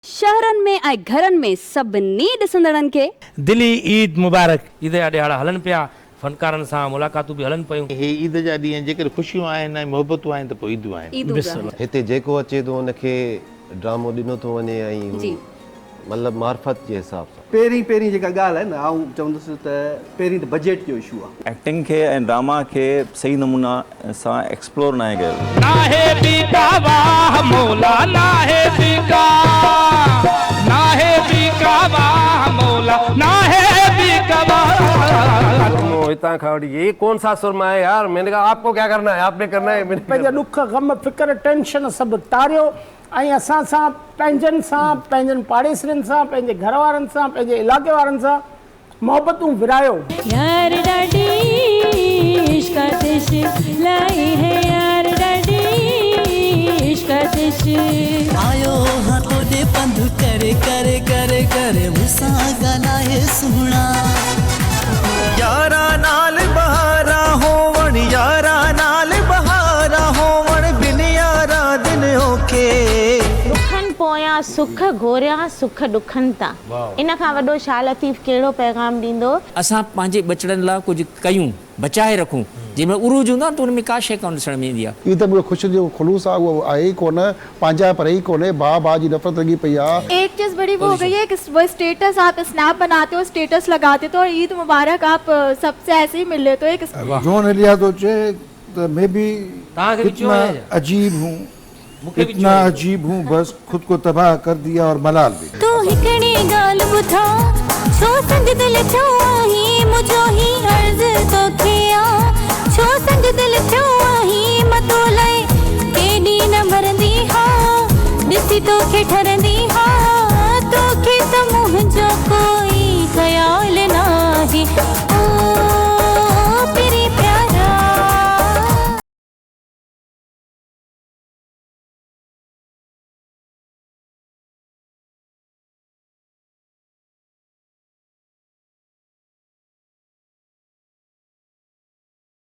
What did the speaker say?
शहरन में ऐं घरन में सभिनी ॾिसंदड़नि खे दिली ईद मुबारक। ईद जा ॾियारा हलन पिया, फनकारनि सां मुलाक़ातूं बि हलन पियूं। हे ईद जा ॾींहं जेकर ख़ुशियूं आहिनि ऐं मोहबतूं आहिनि त पोइ ईदूं आहिनि। हिते जेको अचे थो उनखे ड्रामो ॾिनो थो वञे ऐं मतिलबु मार्फत जे हिसाब सां। पहिरीं जेका ॻाल्हि आहे न, आउं चवंदुसि त पहिरीं त बजट जो इशू आहे। एक्टिंग खे ऐं ड्रामा खे सही नमूना सां एक्सप्लोर न आहे कयो। नाहे बीका वाह मौला, नाहे बीका, नाहे बीका वाह मौला, नाहे बीका वाह। इतना खड़ी ये कौन सा सुरमा है यार? मैंने कहा आपको क्या करना है, आपने करना है। पंहिंजा दुख ग़म फिक्र टेंशन सभु तारियो ऐं असां सां पंहिंजनि सां, पंहिंजनि पाड़ेसरनि सां, पंहिंजे घर वारनि सां, पंहिंजे इलाइक़े वारनि सां मोहबतूं विरायो। यार ॾाढी इश्क आतिश लाई है, यार ॾाढी इश्क आतिश आयो हाँ तोड़े पंध करे करे करे करे मुसा गालाए सुना। यारा नाल बहारा होवण, यारा नाल बहारा होवण, बिन यारा दिन ओके। दुखन पोयां सुख घोरिया, सुख दुखन ता। इन खां वॾो छा लतीफ़ कहिड़ो पैगाम ॾींदो? असां पंहिंजे बचड़नि लाइ कुझु कयूं, बचाए रखूं। जंहिंमें उरूज हूंदो आहे त उनमें का शइ कोन ॾिसण में ईंदी आहे। इहो त ख़ुशी जो ख़ुलूस आहे, उहो आहे ई कोन, पंहिंजा पर ई कोन्हे, भाउ जी नफ़रत लगी पई आहे। एक चीज बड़ी वो हो गई है कि वो स्टेटस आप स्नैप बनाते हो, स्टेटस लगाते हो और ईद मुबारक आप सबसे ऐसे ही मिल लेते हो। एक जोन एलिया तो चे तो मैं भी इतना अजीब हूँ, इतना अजीब हूँ, बस खुद को तबाह कर दिया और मलाल भी। तो हिकड़ी गाल बुधा छो संग दिल छो ही मुझो ही अर्ज तो किया, छो संग दिल छो ही मतो लय केडी न भरंदी हा, ॾिसी तो खे ठरंदी